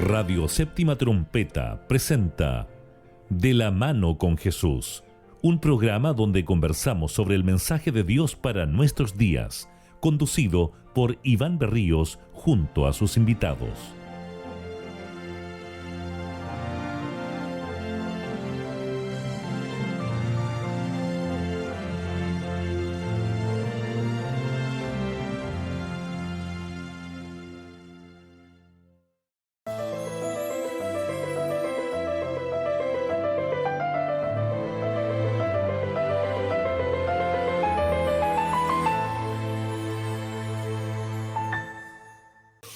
Radio Séptima Trompeta presenta De la mano con Jesús, un programa donde conversamos sobre el mensaje de Dios para nuestros días, conducido por Iván Berríos junto a sus invitados.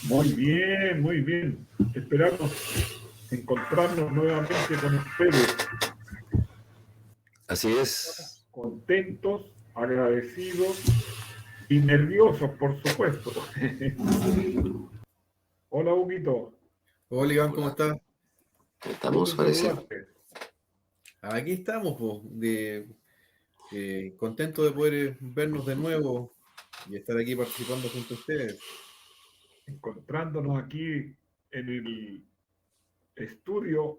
Muy bien, muy bien. Esperamos encontrarnos nuevamente con ustedes. Así es. Contentos, agradecidos y nerviosos, por supuesto. Hola, Huguito. Hola Iván, ¿cómo estás? Estamos, parece. Aquí estamos, contentos de poder vernos de nuevo y estar aquí participando junto a ustedes. Encontrándonos aquí en el estudio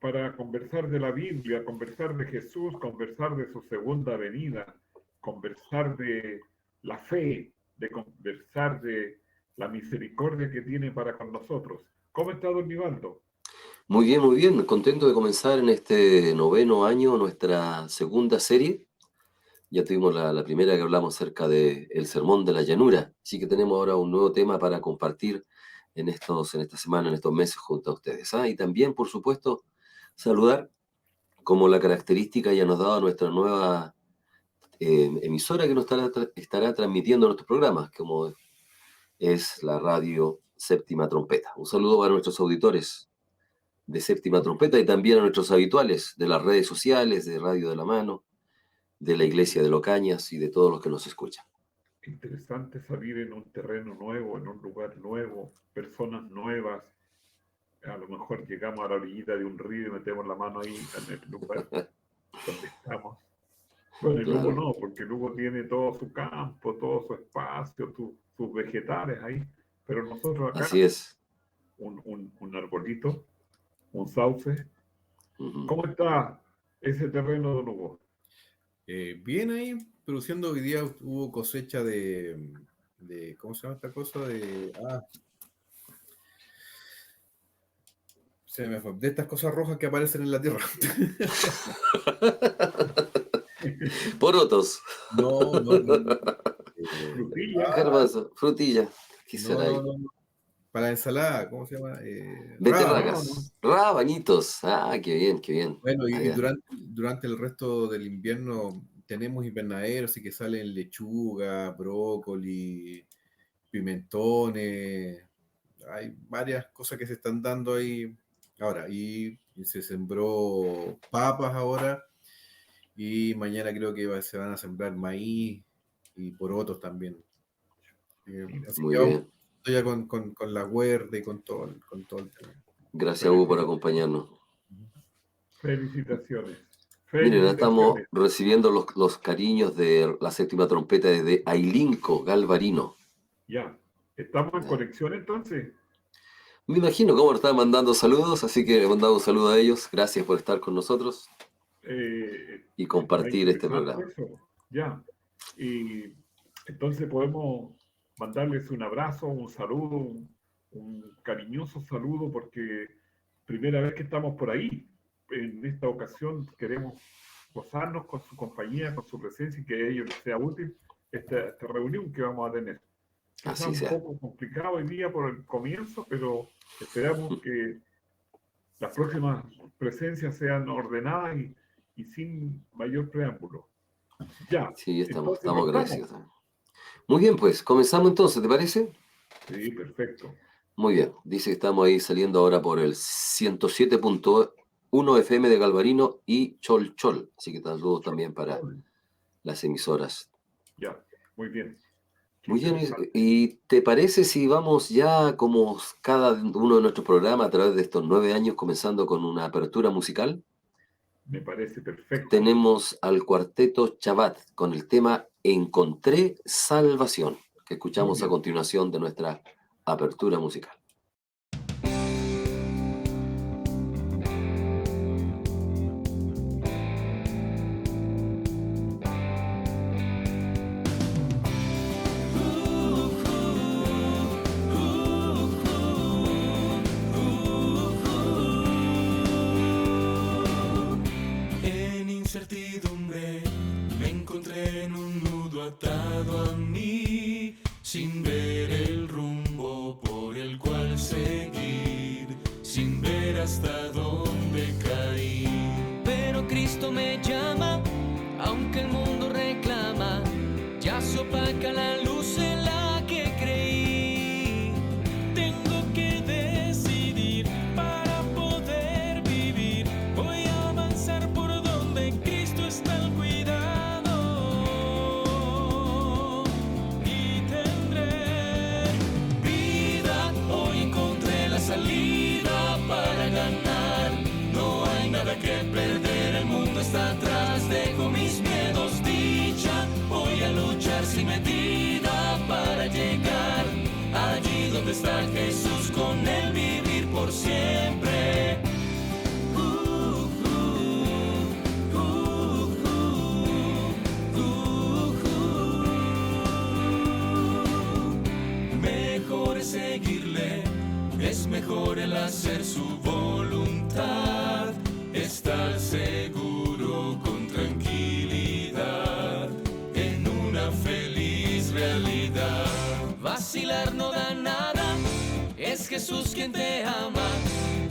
para conversar de la Biblia, conversar de Jesús, conversar de su segunda venida, conversar de la fe, de conversar de la misericordia que tiene para con nosotros. ¿Cómo está, don Nivaldo? Muy bien. Contento de comenzar en este 9º año nuestra segunda serie. Ya tuvimos la primera que hablamos acerca del Sermón de la Llanura. Así que tenemos ahora un nuevo tema para compartir en esta semana, en estos meses junto a ustedes. Y también, por supuesto, saludar, como la característica ya nos daba nuestra nueva emisora que nos estará transmitiendo nuestros programas, como es la Radio Séptima Trompeta. Un saludo para nuestros auditores de Séptima Trompeta y también a nuestros habituales de las redes sociales, de Radio de la Mano, de la Iglesia de Locañas y de todos los que nos escuchan. Interesante salir en un terreno nuevo, en un lugar nuevo, personas nuevas. A lo mejor llegamos a la orillita de un río y metemos la mano ahí en el lugar donde estamos. Bueno, y Lugo no, porque Lugo tiene todo su campo, todo su espacio, sus vegetales ahí. Pero nosotros acá, así es, un arbolito, un sauce. Uh-huh. ¿Cómo está ese terreno, don Hugo? Bien ahí, produciendo. Hoy día hubo cosecha de ¿cómo se llama esta cosa? Se me fue. De estas cosas rojas que aparecen en la tierra. Porotos. No. Frutilla. Garbanzo, frutilla. ¿Qué será ahí? No. Para la ensalada, ¿cómo se llama? Beterragas. Rabanitos. Qué bien. Bueno, y durante el resto del invierno tenemos invernaderos y que salen lechuga, brócoli, pimentones. Hay varias cosas que se están dando ahí ahora. Y se sembró papas ahora. Y mañana creo que se van a sembrar maíz y porotos también. Así Muy que vamos bien. ya con la huerta y con todo el tema. Gracias, Hugo, por acompañarnos. Felicitaciones. Miren, estamos recibiendo los cariños de la Séptima Trompeta desde Ailinco, Galvarino. Ya. ¿Estamos en conexión entonces? Me imagino cómo están mandando saludos, así que le mandamos un saludo a ellos. Gracias por estar con nosotros y compartir este programa. Eso. Ya. Y entonces podemos mandarles un abrazo, un saludo, un cariñoso saludo, porque primera vez que estamos por ahí. En esta ocasión queremos gozarnos con su compañía, con su presencia y que a ellos les sea útil esta reunión que vamos a tener. Así es sea. un poco complicado hoy día por el comienzo, pero esperamos que las próximas presencias sean ordenadas y sin mayor preámbulo. Ya. Sí, estamos agradecidos. Muy bien, pues, comenzamos entonces, ¿te parece? Sí, perfecto. Muy bien, dice que estamos ahí saliendo ahora por el 107.1 FM de Galvarino y Chol, así que saludos también para las emisoras. Ya, muy bien. Muy bien, ¿y te parece si vamos ya como cada uno de nuestros programas a través de estos 9 años comenzando con una apertura musical? Me parece perfecto. Tenemos al cuarteto Chabat con el tema Encontré Salvación, que escuchamos a continuación de nuestra apertura musical. incertidumbre me encontré en un nudo atado a mí, sin ver el rumbo por el cual seguir, sin ver hasta dónde caí. Pero Cristo me llama, aunque el mundo reclama, ya se opaca la luz en la que creí. Tengo que decidir para poder vivir. Voy a avanzar por donde Cristo está al cuidado. Y tendré Vida, hoy encontré la salida para ganar. No hay nada que perder, el mundo está atrás. Dejo mis miedos, dicha, voy a luchar sin medida para llegar allí donde está Jesús, con él vivir por siempre. Mejor es seguirle, es mejor el hacer su voluntad, estar seguro con tranquilidad en una feliz realidad. vacilar no da nada, es Jesús quien te ama,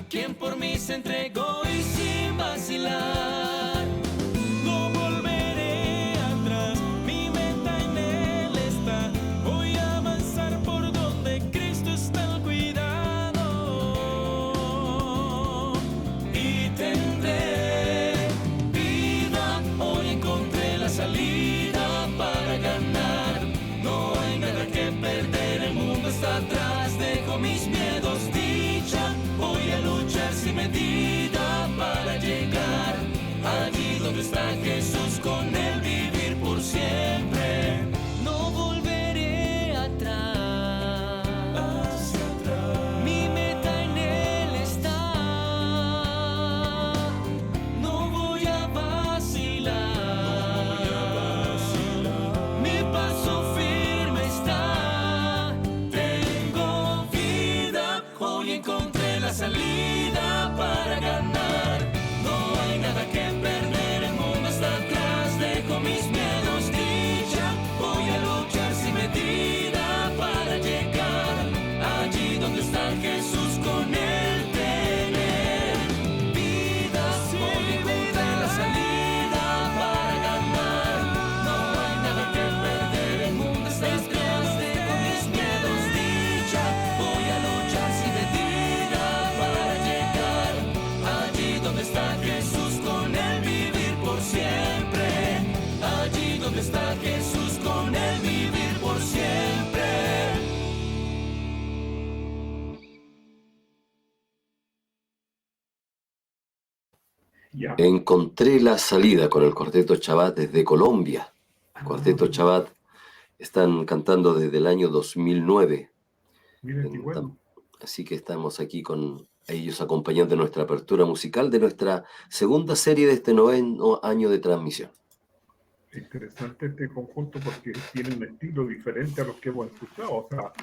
quien por mí se entregó y sin vacilar. No volveré atrás, mi meta en Él está. Voy a avanzar por donde Cristo está al cuidado. Y tendré vida, hoy encontré la salida para ganar. No hay nada que perder, el mundo está atrás. Dejo mis miedos, dicha, voy a luchar sin medida para llegar allí donde está Jesús, con él vivir por siempre. No volveré atrás, Hacia atrás. mi meta en Él está. No voy a vacilar, mi paso firme está. Tengo vida, hoy encontré la salida para ganar. No hay nada que perder, el mundo está atrás. Dejo mis miedos, dicha, voy a luchar sin medida para llegar allí donde está Jesús, con él tener vida. Hoy encontré la salida para ganar. No hay nada que perder, el mundo está atrás. Dejo mis miedos, dicha, voy a luchar sin medida para llegar allí donde está Jesús, con él vivir por siempre. Allí donde está Jesús, con él vivir por siempre. Ya. Encontré la salida con el Cuarteto Chabat desde Colombia. Cuarteto Chabat están cantando desde el año 2009. Mira qué bueno. Así que estamos aquí con ellos acompañando nuestra apertura musical de nuestra segunda serie de este 9º año de transmisión. Interesante este conjunto porque tiene un estilo diferente a los que hemos escuchado. O sea,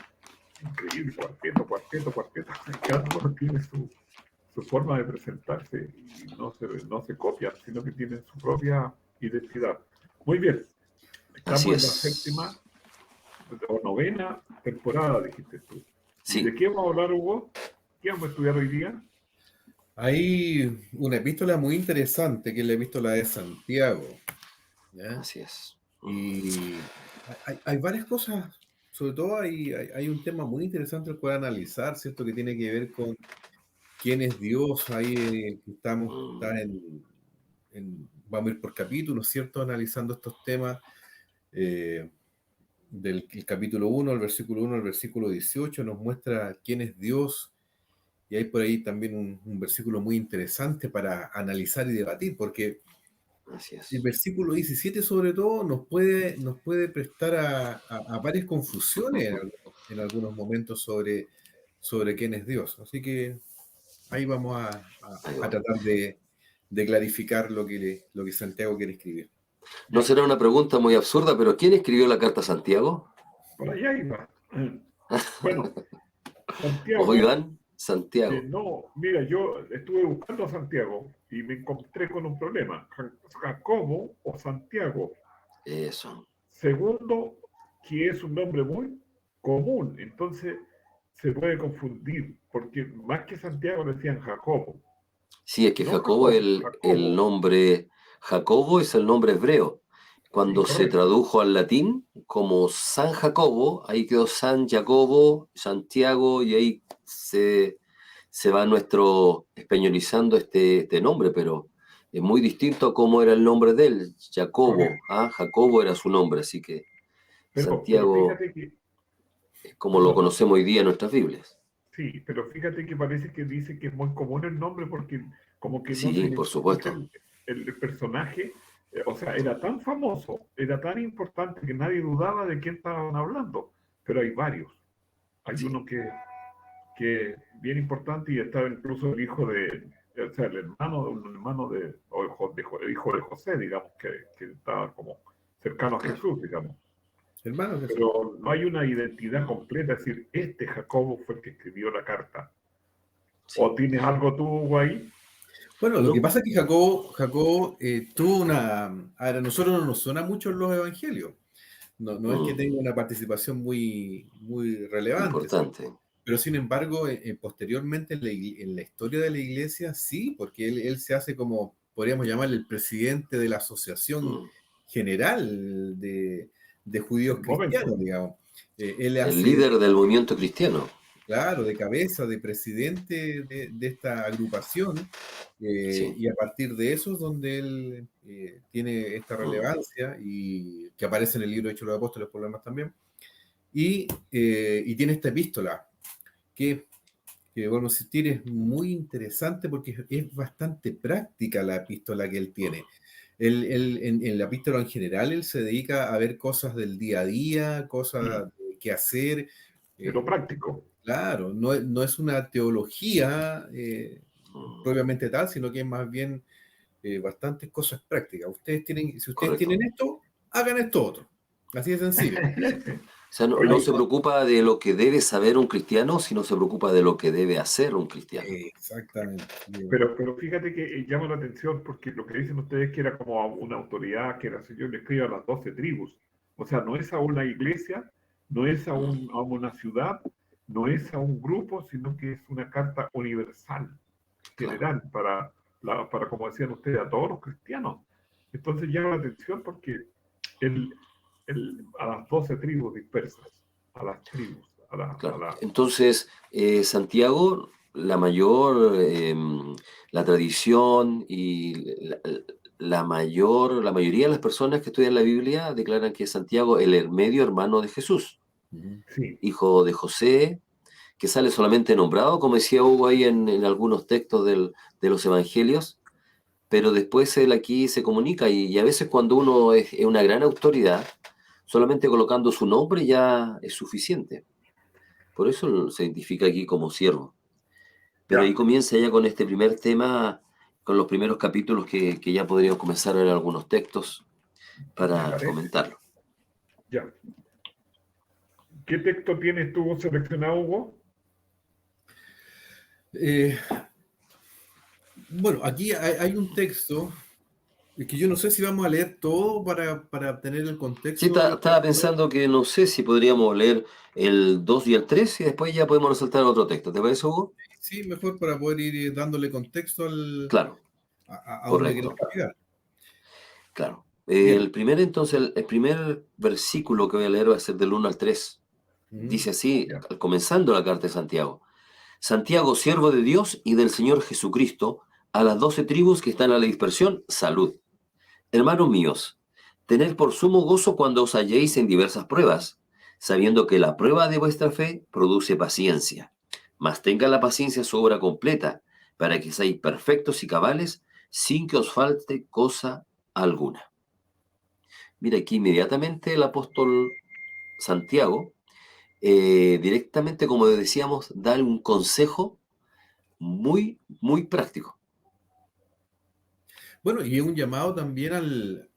increíble, cuarteto. Cada uno tiene su forma de presentarse y no se copian, sino que tienen su propia identidad. Muy bien. Estamos Así en es. la séptima o novena temporada, dijiste tú. Sí. ¿De qué vamos a hablar, Hugo? ¿Qué vamos a estudiar hoy día? Hay una epístola muy interesante que es la epístola de Santiago. ¿Ya? Así es. Y hay varias cosas, sobre todo hay un tema muy interesante el cual analizar, ¿cierto? Que tiene que ver con quién es Dios. Ahí estamos, vamos a ir por capítulos, ¿cierto? Analizando estos temas del el capítulo 1, el versículo 1 al versículo 18, nos muestra quién es Dios. Y hay por ahí también un versículo muy interesante para analizar y debatir, porque Así es. el versículo 17 sobre todo nos puede prestar a varias confusiones en algunos momentos sobre quién es Dios. Así que ahí vamos a tratar de clarificar lo que Santiago quiere escribir. No será una pregunta muy absurda, pero ¿quién escribió la carta a Santiago? Por allá iba. Bueno, Santiago. Oigan, Santiago. No, mira, yo estuve buscando a Santiago y me encontré con un problema. Jacobo o Santiago. Eso. Segundo, que es un nombre muy común, entonces se puede confundir, porque más que Santiago le decían Jacobo. Sí, es que No Jacobo, el Jacobo. nombre, Jacobo es el nombre hebreo. Sí, Cuando se correcto. tradujo al latín como San Jacobo, ahí quedó San Jacobo, Santiago, y ahí se va españolizando este nombre, pero es muy distinto a cómo era el nombre de él, Jacobo. Correcto. Jacobo era su nombre, así que Pero Santiago fíjate que, es como lo perdón, conocemos hoy día en nuestras Biblias. sí, pero fíjate que parece que dice que es muy común el nombre porque como que no se Sí, por identifica supuesto. el personaje, o sea, era tan famoso, era tan importante que nadie dudaba de quién estaban hablando, pero hay varios. Hay Sí. uno que es bien importante y estaba incluso el hijo o sea, el hermano de un hermano o el hijo de José, digamos, que estaba como cercano a Claro. Jesús, digamos. Hermano Jesús. Pero no hay una identidad completa, es decir, este Jacobo fue el que escribió la carta. Sí. ¿O tienes algo tú ahí? Bueno, lo que pasa es que Jacobo tuvo una... A nosotros no nos suena mucho en los evangelios. No es que tenga una participación muy relevante, ¿sí? Importante. Pero sin embargo, posteriormente en la historia de la iglesia, sí, porque él se hace como, podríamos llamarle el presidente de la Asociación General de Judíos Un momento. Cristianos, digamos. Él El hace, líder del movimiento cristiano. claro, de cabeza, de presidente de esta agrupación, Sí. y a partir de eso es donde él tiene esta relevancia y que aparece en el libro de Hechos de los Apóstoles por lo demás también, y tiene esta epístola que vuelvo a insistir, es muy interesante porque es bastante práctica la epístola que él tiene. En la epístola en general, él se dedica a ver cosas del día a día, cosas que hacer. De lo práctico. Claro, no es una teología propiamente tal, sino que es más bien bastantes cosas prácticas. Si ustedes Correcto. tienen esto, hagan esto otro. Así de sencillo. O sea, no Oye, se preocupa de lo que debe saber un cristiano, sino se preocupa de lo que debe hacer un cristiano. Exactamente. pero fíjate que llama la atención porque lo que dicen ustedes que era como una autoridad, que era Señor le escribe a las 12 tribus. O sea, no es a una iglesia, no es a una ciudad, no es a un grupo, sino que es una carta universal, general, para, como decían ustedes, a todos los cristianos. Entonces llama la atención porque a las 12 tribus dispersas, a las tribus, Claro. Entonces, Santiago, la tradición y la mayoría de las personas que estudian la Biblia declaran que Santiago es el medio hermano de Jesús, Sí, hijo de José, que sale solamente nombrado, como decía Hugo ahí en algunos textos de los evangelios, pero después él aquí se comunica y a veces cuando uno es una gran autoridad, solamente colocando su nombre ya es suficiente. Por eso se identifica aquí como siervo. Pero ahí ya, comienza ya con este primer tema, con los primeros capítulos que ya podríamos comenzar a ver algunos textos me para parece. comentarlo. Ya. ¿Qué texto tienes tú seleccionado, Hugo? Bueno, aquí hay un texto que yo no sé si vamos a leer todo para tener el contexto. Sí, estaba pensando que no sé si podríamos leer el 2 y el 3 y después ya podemos resaltar otro texto. ¿Te parece, Hugo? Sí, mejor para poder ir dándole contexto Claro, a donde correcto. queremos llegar. Claro. Bien. El primer versículo que voy a leer va a ser del 1 al 3. Dice así, Ya. comenzando la carta de Santiago. Santiago, siervo de Dios y del Señor Jesucristo, a las 12 tribus que están a la dispersión, salud. Hermanos míos, tened por sumo gozo cuando os halléis en diversas pruebas, sabiendo que la prueba de vuestra fe produce paciencia. Mas tenga la paciencia su obra completa, para que seáis perfectos y cabales, sin que os falte cosa alguna. Mira, aquí inmediatamente el apóstol Santiago, directamente, como decíamos, da un consejo muy, muy práctico. Bueno, y es un llamado también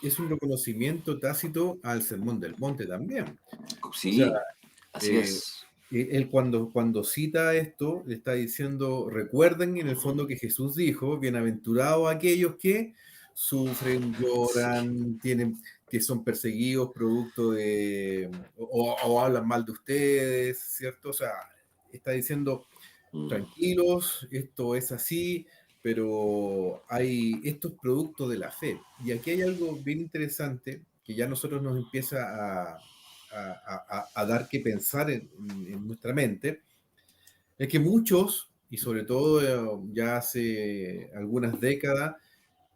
es un reconocimiento tácito al Sermón del Monte también. Sí, O sea, así es. él cuando cita esto, le está diciendo, recuerden en el fondo que Jesús dijo, bienaventurados aquellos que sufren, lloran, que son perseguidos producto de, o hablan mal de ustedes, ¿cierto? O sea, está diciendo, tranquilos, esto es así, pero esto es producto de la fe. Y aquí hay algo bien interesante que ya a nosotros nos empieza a dar que pensar en nuestra mente, es que muchos, y sobre todo ya hace algunas décadas,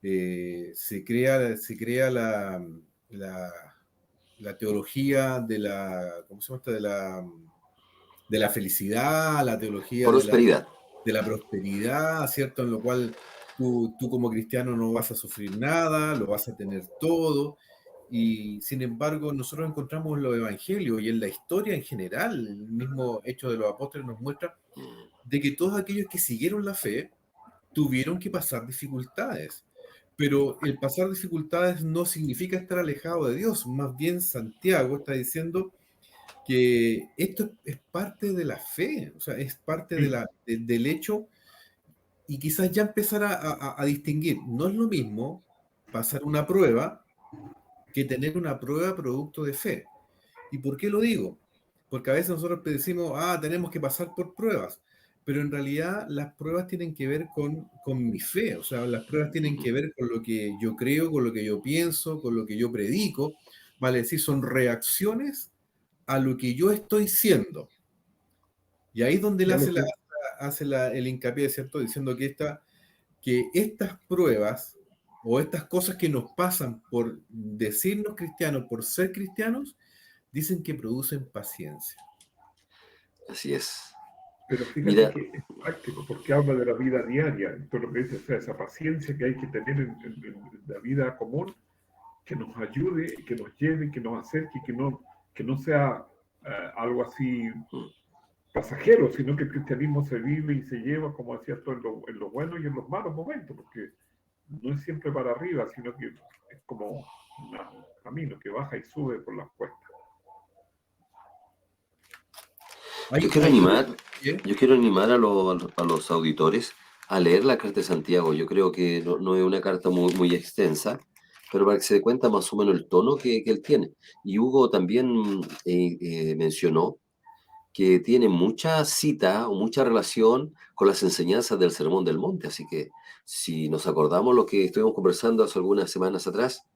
se crea la, la teología de la, ¿cómo se llama esto? De la felicidad, la teología Prosperidad. de la prosperidad, ¿cierto? En lo cual tú como cristiano no vas a sufrir nada, lo vas a tener todo. Y sin embargo, nosotros encontramos en los evangelios y en la historia en general, el mismo hecho de los apóstoles nos muestra de que todos aquellos que siguieron la fe tuvieron que pasar dificultades. Pero el pasar dificultades no significa estar alejado de Dios. Más bien Santiago está diciendo que esto es parte de la fe, o sea, es parte del hecho, y quizás ya empezar a distinguir. No es lo mismo pasar una prueba que tener una prueba producto de fe. ¿Y por qué lo digo? Porque a veces nosotros decimos, tenemos que pasar por pruebas, pero en realidad las pruebas tienen que ver con mi fe, o sea, las pruebas tienen que ver con lo que yo creo, con lo que yo pienso, con lo que yo predico, vale decir, son reacciones a lo que yo estoy siendo. Y ahí es donde él hace el hincapié, ¿cierto? Diciendo que estas pruebas o estas cosas que nos pasan por decirnos cristianos, por ser cristianos, dicen que producen paciencia. Así es. Pero fíjate que es práctico, porque habla de la vida diaria. Entonces lo que dice, o sea, esa paciencia que hay que tener en la vida común, que nos ayude, que nos lleve, que nos acerque, que no sea algo así pasajero, sino que el cristianismo se vive y se lleva, como decías tú, en lo bueno y en los malos momentos, porque no es siempre para arriba, sino que es como un camino que baja y sube por las cuestas. Yo quiero animar a los auditores a leer la carta de Santiago. Yo creo que no es una carta muy extensa, pero para que se dé cuenta más o menos el tono que él tiene. Y Hugo también mencionó que tiene mucha cita o mucha relación con las enseñanzas del Sermón del Monte. Así que si nos acordamos lo que estuvimos conversando hace algunas semanas atrás,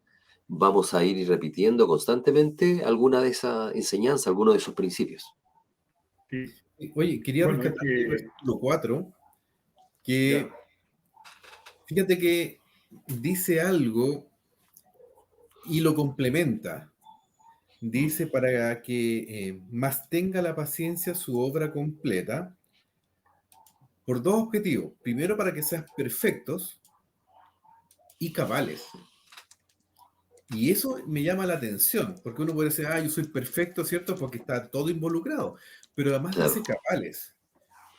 vamos a ir repitiendo constantemente alguna de esas enseñanzas, algunos de esos principios. Sí. Oye, quería rescatar el versículo 4, que fíjate que dice algo y lo complementa. Dice, para que más tenga la paciencia su obra completa, por dos objetivos. Primero, para que seas perfectos y cabales. Y eso me llama la atención, porque uno puede decir, yo soy perfecto, ¿cierto? Porque está todo involucrado. Pero además dice cabales.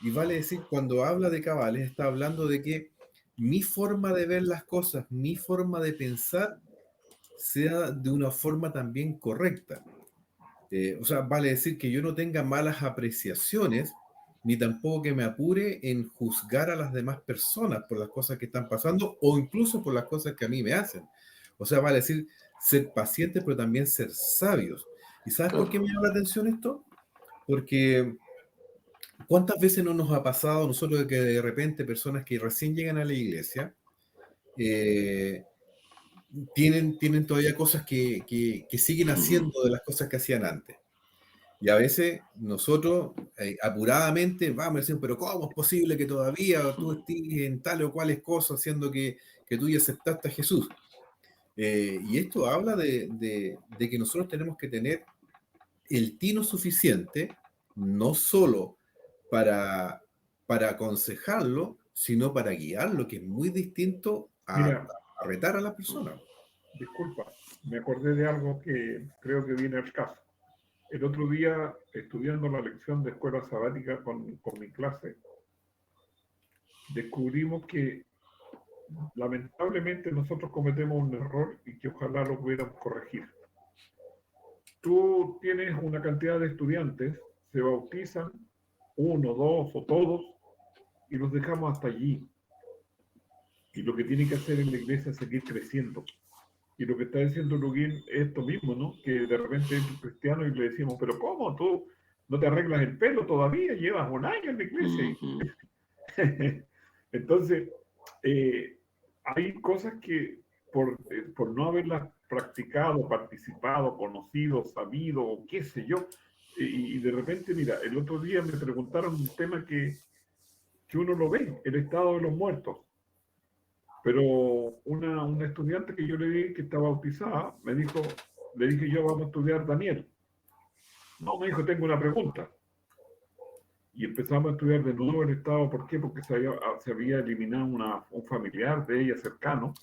Y vale decir, cuando habla de cabales, está hablando de que mi forma de ver las cosas, mi forma de pensar, sea de una forma también correcta. O sea, vale decir que yo no tenga malas apreciaciones, ni tampoco que me apure en juzgar a las demás personas por las cosas que están pasando o incluso por las cosas que a mí me hacen. O sea, vale decir ser pacientes, pero también ser sabios. ¿Y sabes por qué me llama la atención esto? Porque ¿cuántas veces no nos ha pasado a nosotros de que de repente personas que recién llegan a la iglesia tienen todavía cosas que siguen haciendo de las cosas que hacían antes? Y a veces nosotros apuradamente vamos a decir, pero ¿cómo es posible que todavía tú estés en tal o cuales cosas, siendo que tú ya aceptaste a Jesús? Y esto habla de que nosotros tenemos que tener el tino suficiente, no solo para aconsejarlo, sino para guiarlo, que es muy distinto a retar a la persona. Disculpa, me acordé de algo que creo que viene al caso. El otro día, estudiando la lección de escuela sabática con mi clase, descubrimos que lamentablemente nosotros cometemos un error y que ojalá lo pudiéramos corregir. Tú tienes una cantidad de estudiantes, se bautizan, 1, 2 o todos, y los dejamos hasta allí. Y lo que tiene que hacer en la iglesia es seguir creciendo. Y lo que está diciendo Luguín es esto mismo, ¿no? Que de repente es un cristiano y le decimos, pero ¿cómo? Tú no te arreglas el pelo todavía, llevas un año en la iglesia. Entonces, hay cosas que por no haberlas practicado, participado, conocido, sabido, o qué sé yo, y de repente, mira, el otro día me preguntaron un tema que uno lo ve, el estado de los muertos. Pero una estudiante que yo le di que estaba bautizada, le dije yo, vamos a estudiar Daniel. No, me dijo, tengo una pregunta. Y empezamos a estudiar de nuevo el estado. ¿Por qué? Porque se había eliminado un familiar de ella cercano.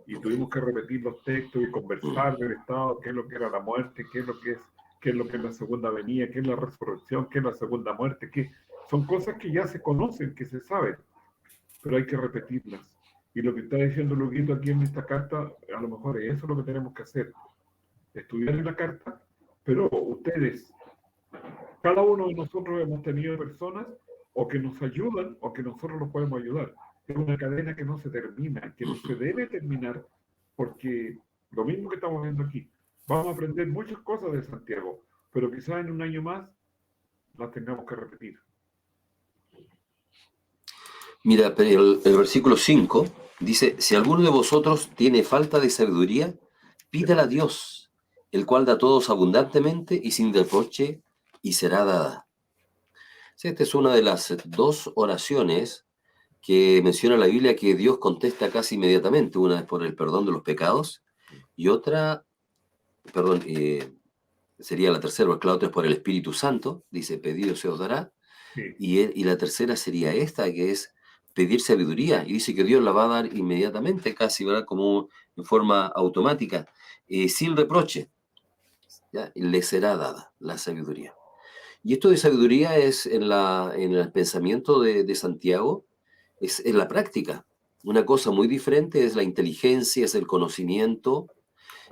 Y tuvimos que repetir los textos y conversar del estado, qué es lo que era la muerte, qué es lo que es la segunda venida, qué es la resurrección, qué es la segunda muerte, qué son cosas que ya se conocen, que se saben, pero hay que repetirlas. Y lo que está diciendo Luguito aquí en esta carta, a lo mejor es eso lo que tenemos que hacer. Estudiar en la carta, pero ustedes, cada uno de nosotros hemos tenido personas o que nos ayudan o que nosotros los podemos ayudar. Es una cadena que no se termina, que no se debe terminar, porque lo mismo que estamos viendo aquí, vamos a aprender muchas cosas de Santiago, pero quizás en un año más las tengamos que repetir. Mira, el versículo 5 dice, si alguno de vosotros tiene falta de sabiduría, pídala a Dios, el cual da a todos abundantemente y sin reproche, y será dada. Esta es una de las 2 oraciones que menciona la Biblia que Dios contesta casi inmediatamente. Una es por el perdón de los pecados y otra, sería la tercera, porque la otra es por el Espíritu Santo, dice, pedido se os dará. Sí. Y la tercera sería esta, que es pedir sabiduría, y dice que Dios la va a dar inmediatamente, casi, ¿verdad? Como en forma automática, sin reproche, ¿ya? Le será dada la sabiduría. Y esto de sabiduría es en el pensamiento de Santiago, es en la práctica. Una cosa muy diferente es la inteligencia, es el conocimiento,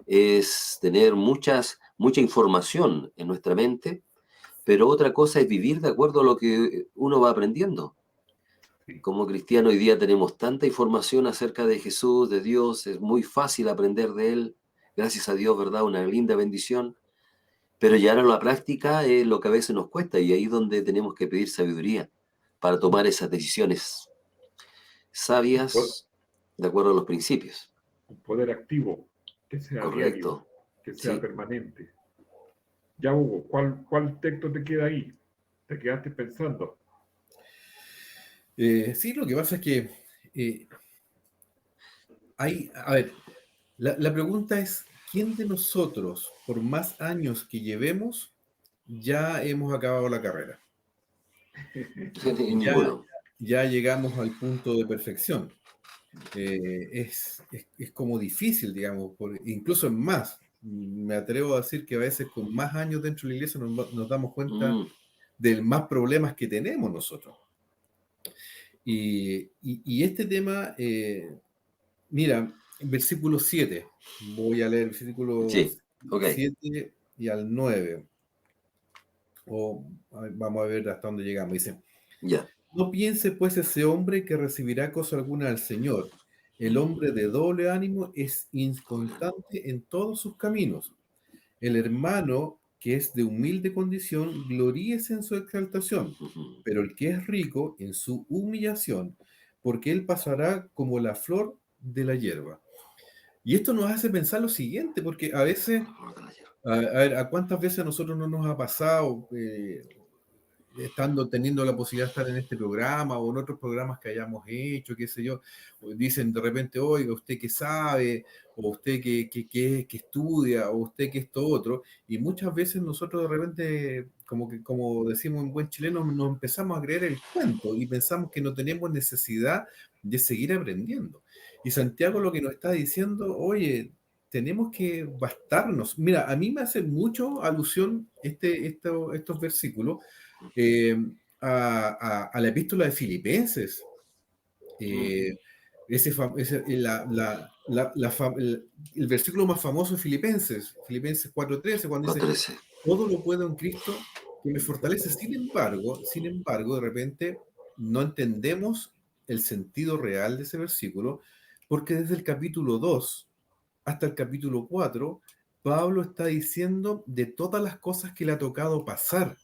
es tener mucha información en nuestra mente, pero otra cosa es vivir de acuerdo a lo que uno va aprendiendo. Como cristiano hoy día tenemos tanta información acerca de Jesús, de Dios, es muy fácil aprender de Él, gracias a Dios, ¿verdad? Una linda bendición, pero llegar a la práctica es lo que a veces nos cuesta, y ahí es donde tenemos que pedir sabiduría para tomar esas decisiones sabias de acuerdo a los principios. Un poder activo, que sea Correcto. diario, que sea Sí. permanente. Ya, Hugo, ¿cuál texto te queda ahí? ¿Te quedaste pensando? Sí, lo que pasa es que a ver, la pregunta es, ¿quién de nosotros, por más años que llevemos, ya hemos acabado la carrera? Ninguno. Ya llegamos al punto de perfección. Es como difícil, digamos, incluso en más. Me atrevo a decir que a veces con más años dentro de la iglesia nos damos cuenta de más problemas que tenemos nosotros. Y este tema, mira, versículo 7, voy a leer el versículo 7 y al 9. Vamos a ver hasta dónde llegamos. Dice, no piense pues ese hombre que recibirá cosa alguna al Señor. El hombre de doble ánimo es inconstante en todos sus caminos. El hermano que es de humilde condición, gloríese en su exaltación, pero el que es rico en su humillación, porque él pasará como la flor de la hierba. Y esto nos hace pensar lo siguiente, porque a veces, ¿a cuántas veces a nosotros no nos ha pasado, teniendo la posibilidad de estar en este programa o en otros programas que hayamos hecho, qué sé yo, dicen de repente, oiga, usted que sabe, o usted que estudia, o usted que esto otro, y muchas veces nosotros de repente, como decimos en buen chileno, nos empezamos a creer el cuento y pensamos que no tenemos necesidad de seguir aprendiendo. Y Santiago lo que nos está diciendo, oye, tenemos que bastarnos. Mira, a mí me hace mucho alusión estos versículos a la epístola de Filipenses. El versículo más famoso de Filipenses 4:13, cuando dice, todo lo puedo en Cristo que me fortalece. Sin embargo, de repente no entendemos el sentido real de ese versículo, porque desde el capítulo 2 hasta el capítulo 4, Pablo está diciendo de todas las cosas que le ha tocado pasar,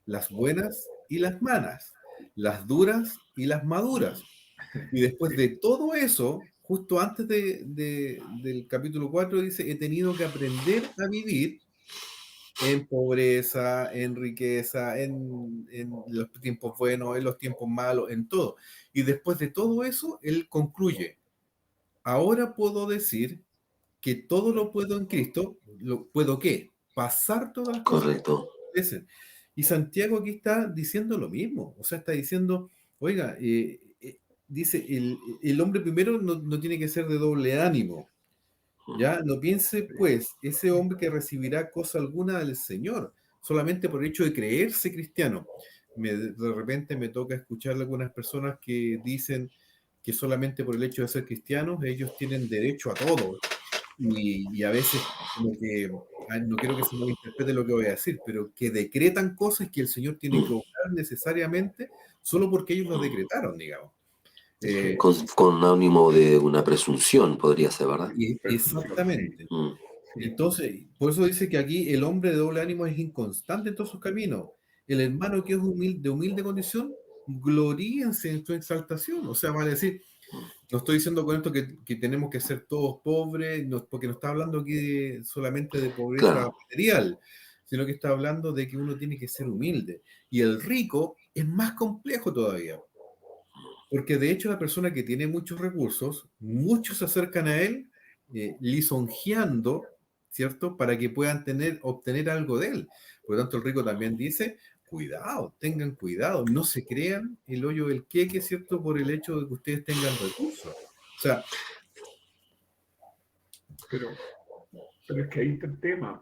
las buenas y las malas, las duras y las maduras. Y después de todo eso, justo antes del capítulo 4, dice, he tenido que aprender a vivir en pobreza, en riqueza, en los tiempos buenos, en los tiempos malos, en todo. Y después de todo eso, él concluye, ahora puedo decir que todo lo puedo en Cristo, ¿lo puedo qué? Pasar todas las cosas que Correcto. acontecen. Y Santiago aquí está diciendo lo mismo, o sea, está diciendo, oiga, dice, el hombre primero no tiene que ser de doble ánimo, ¿ya? No piense, pues, ese hombre que recibirá cosa alguna del Señor, solamente por el hecho de creerse cristiano. De repente me toca escuchar a algunas personas que dicen que solamente por el hecho de ser cristianos ellos tienen derecho a todo. Y a veces, como que, no quiero que se malinterprete lo que voy a decir, pero que decretan cosas que el Señor tiene que obrar necesariamente solo porque ellos lo decretaron, digamos. Eh, Con ánimo de una presunción, podría ser, ¿verdad? Exactamente. Mm. Sí. Entonces, por eso dice que aquí el hombre de doble ánimo es inconstante en todos sus caminos. El hermano que es de humilde condición, gloríense en su exaltación. O sea, vale decir, no estoy diciendo con esto que tenemos que ser todos pobres, porque no está hablando aquí solamente de pobreza Claro, material, sino que está hablando de que uno tiene que ser humilde. Y el rico es más complejo todavía. Porque de hecho la persona que tiene muchos recursos, muchos se acercan a él lisonjeando, ¿cierto? Para que puedan obtener algo de él. Por lo tanto, el rico también dice, cuidado, tengan cuidado, no se crean el hoyo del queque, ¿cierto? Por el hecho de que ustedes tengan recursos. O sea, Pero es que ahí está el tema.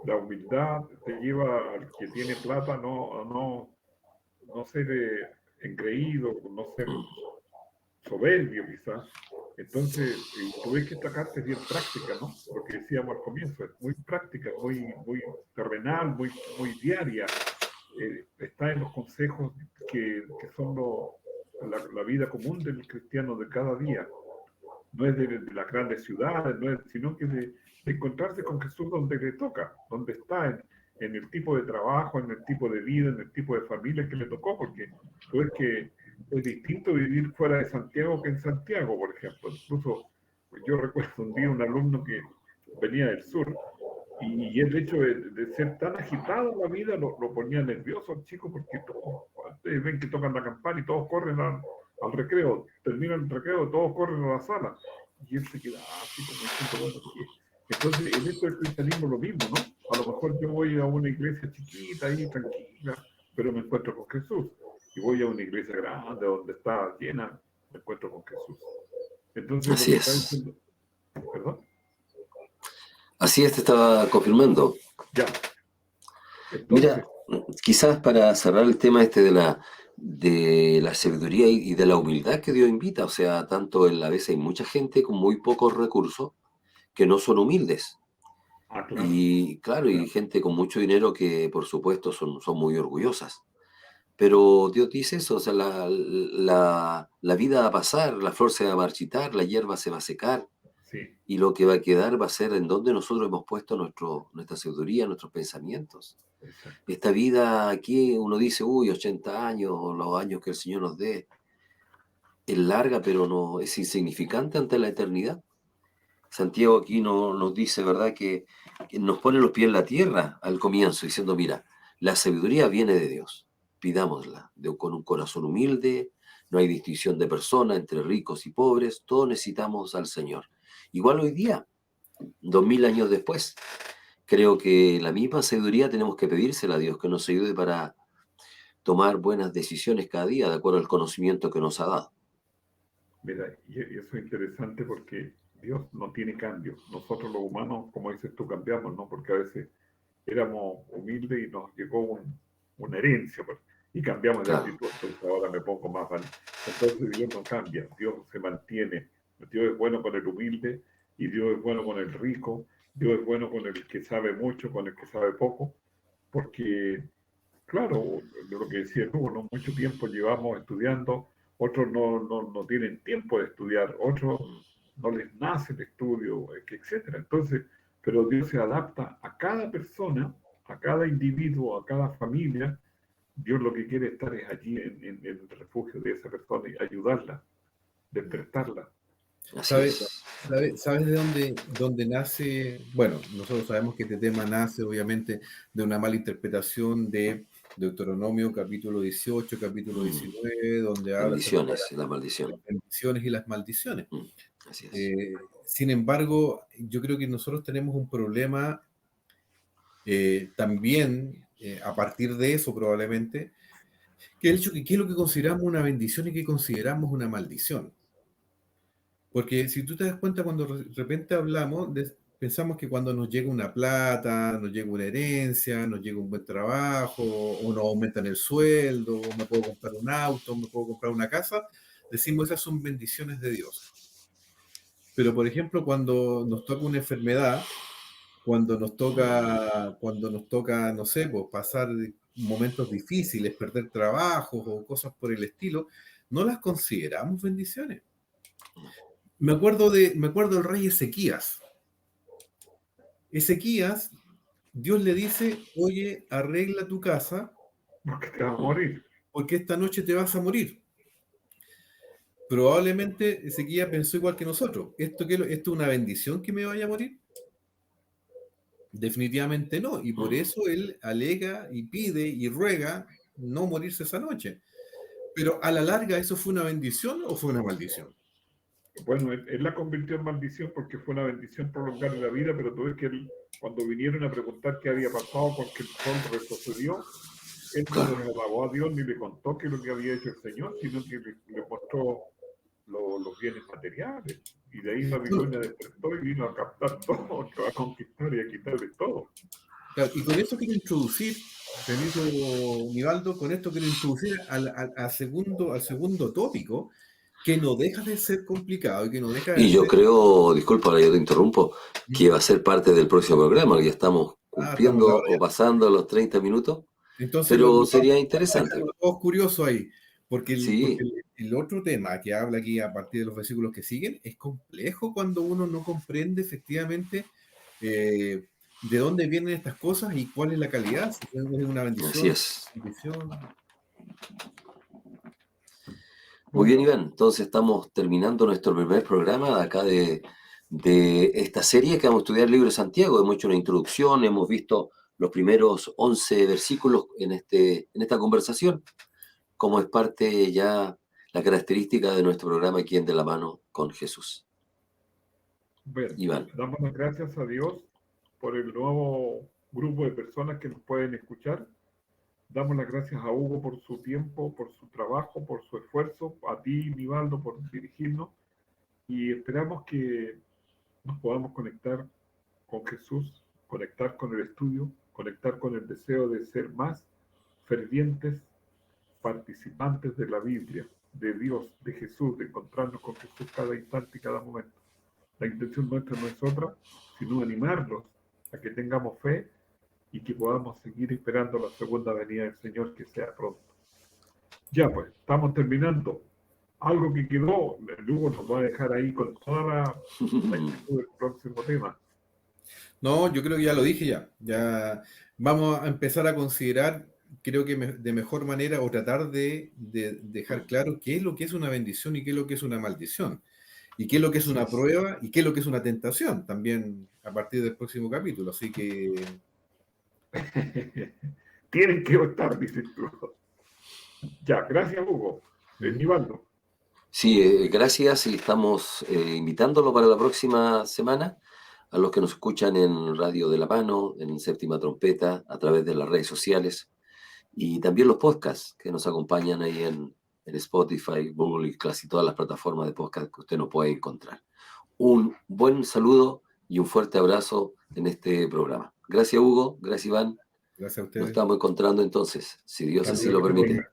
La humildad te lleva al que tiene plata no ser engreído, no ser soberbio quizás. Entonces, tú ves que esta carta es bien práctica, ¿no? Lo que decíamos al comienzo, es muy práctica, muy terrenal, muy diaria. Está en los consejos que son la vida común del cristiano de cada día. No es de las grandes ciudades, sino que de encontrarse con Jesús donde le toca, donde está, en el tipo de trabajo, en el tipo de vida, en el tipo de familia que le tocó, porque tú ves que es distinto vivir fuera de Santiago que en Santiago, por ejemplo. Incluso pues yo recuerdo un día un alumno que venía del sur y el hecho de ser tan agitado en la vida lo ponía nervioso al chico porque ustedes ven que tocan la campana y todos corren al recreo, termina el recreo, todos corren a la sala y él se queda así como diciendo, bueno, ¿qué? Entonces el hecho del cristianismo es lo mismo, ¿no? A lo mejor yo voy a una iglesia chiquita ahí, tranquila, pero me encuentro con Jesús. Y voy a una iglesia grande donde está llena, me encuentro con Jesús. Entonces así lo que está es. diciendo, ¿perdón? Así es, te estaba confirmando. Ya. Entonces, Mira, quizás para cerrar el tema este de la sabiduría y de la humildad que Dios invita, o sea, tanto a veces hay mucha gente con muy pocos recursos que no son humildes. claro, Y claro, y claro. gente con mucho dinero que por supuesto son muy orgullosas. Pero Dios dice eso, o sea, la vida va a pasar, la flor se va a marchitar, la hierba se va a secar, Sí, y lo que va a quedar va a ser en donde nosotros hemos puesto nuestra sabiduría, nuestros pensamientos. exacto. Esta vida aquí, uno dice, uy, 80 años, o los años que el Señor nos dé, es larga, pero no es insignificante ante la eternidad. Santiago aquí nos dice, ¿verdad?, que nos pone los pies en la tierra al comienzo, diciendo, mira, la sabiduría viene de Dios, pidámosla, con un corazón humilde, no hay distinción de persona entre ricos y pobres, todos necesitamos al Señor. Igual hoy día, 2000 años después, creo que la misma sabiduría tenemos que pedírsela a Dios, que nos ayude para tomar buenas decisiones cada día, de acuerdo al conocimiento que nos ha dado. Mira, y eso es interesante porque Dios no tiene cambio. Nosotros los humanos, como dices tú, cambiamos, ¿no? Porque a veces éramos humildes y nos llegó una herencia, pues, y cambiamos de Claro, actitud. Entonces ahora me pongo más valiente. Entonces Dios no cambia, Dios se mantiene. Dios es bueno con el humilde y Dios es bueno con el rico. Dios es bueno con el que sabe mucho, con el que sabe poco, porque claro, de lo que decía Hugo, no mucho tiempo llevamos estudiando, otros no tienen tiempo de estudiar, otros no les nace el estudio, etcétera. Entonces, pero Dios se adapta a cada persona, a cada individuo, a cada familia. Dios lo que quiere estar es allí en el refugio de esa persona y ayudarla, despertarla. Así ¿Sabes, es. sabes de dónde nace? Bueno, nosotros sabemos que este tema nace obviamente de una mala interpretación de Deuteronomio capítulo 18, capítulo 19, donde habla acerca de Bendiciones, la maldición. las bendiciones y las maldiciones. Así es. Sin embargo, yo creo que nosotros tenemos un problema también, a partir de eso probablemente, que el hecho que qué es lo que consideramos una bendición y qué consideramos una maldición. Porque si tú te das cuenta, cuando de repente hablamos, pensamos que cuando nos llega una plata, nos llega una herencia, nos llega un buen trabajo, o nos aumentan el sueldo, o me puedo comprar un auto, me puedo comprar una casa, decimos esas son bendiciones de Dios. Pero, por ejemplo, cuando nos toca una enfermedad, cuando nos toca, no sé, pues, pasar momentos difíciles, perder trabajos o cosas por el estilo, no las consideramos bendiciones. Me acuerdo del rey Ezequías. Ezequías, Dios le dice, oye, arregla tu casa Porque te vas a morir. porque esta noche te vas a morir. Probablemente Ezequías pensó igual que nosotros. ¿Esto es una bendición que me vaya a morir? Definitivamente no. Y por eso él alega y pide y ruega no morirse esa noche. Pero a la larga, ¿eso fue una bendición o fue una maldición? Bueno, él la convirtió en maldición porque fue una bendición prolongar la vida, pero tú ves que cuando vinieron a preguntar qué había pasado porque el sol retrocedió, él no le alabó a Dios ni le contó qué es lo que había hecho el Señor, sino que le mostró los bienes materiales. Y de ahí Babilonia despertó y vino a captar todo, a conquistar y a quitarle todo. Claro, y con esto quiero introducir, permiso, Nivaldo, con esto quiero introducir al segundo tópico, que no deja de ser complicado y que no deja de Y yo ser... creo, disculpa, ahora yo te interrumpo, que va a ser parte del próximo programa, que ya estamos cumpliendo estamos o pasando los 30 minutos, Entonces, pero sería interesante. todos curiosos ahí, porque Sí. el otro tema que habla aquí a partir de los versículos que siguen es complejo cuando uno no comprende efectivamente de dónde vienen estas cosas y cuál es la calidad, si es una bendición. Así es. Bendición. Muy bien, Iván. Entonces estamos terminando nuestro primer programa acá de esta serie que vamos a estudiar el libro de Santiago. Hemos hecho una introducción, hemos visto los primeros 11 versículos en esta conversación, como es parte ya la característica de nuestro programa aquí en De la Mano con Jesús. Bueno, Iván. damos las gracias a Dios por el nuevo grupo de personas que nos pueden escuchar. Damos las gracias a Hugo por su tiempo, por su trabajo, por su esfuerzo, a ti, Nivaldo, por dirigirnos, y esperamos que nos podamos conectar con Jesús, conectar con el estudio, conectar con el deseo de ser más fervientes participantes de la Biblia, de Dios, de Jesús, de encontrarnos con Jesús cada instante y cada momento. La intención nuestra no es otra, sino animarlos a que tengamos fe y que podamos seguir esperando la segunda venida del Señor, que sea pronto. Ya pues, estamos terminando. Algo que quedó, Hugo nos va a dejar ahí con toda la inquietud del próximo tema. No, yo creo que ya lo dije ya vamos a empezar a considerar, creo que de mejor manera, o tratar de dejar claro qué es lo que es una bendición y qué es lo que es una maldición. Y qué es lo que es una prueba y qué es lo que es una tentación, también a partir del próximo capítulo. Así que... Tienen que estar, dices tú. Ya, gracias, Hugo. Nivaldo. Sí, gracias y estamos invitándolo para la próxima semana a los que nos escuchan en Radio de la Mano, en Séptima Trompeta, a través de las redes sociales y también los podcasts que nos acompañan ahí en Spotify, Google y casi todas las plataformas de podcast que usted nos puede encontrar. Un buen saludo y un fuerte abrazo en este programa. Gracias, Hugo. Gracias, Iván. Gracias a ustedes. Nos estamos encontrando entonces, si Dios así lo permite.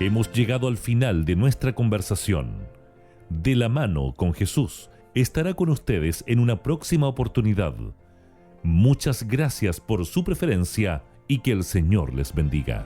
Hemos llegado al final de nuestra conversación. De la mano con Jesús estará con ustedes en una próxima oportunidad. Muchas gracias por su preferencia y que el Señor les bendiga.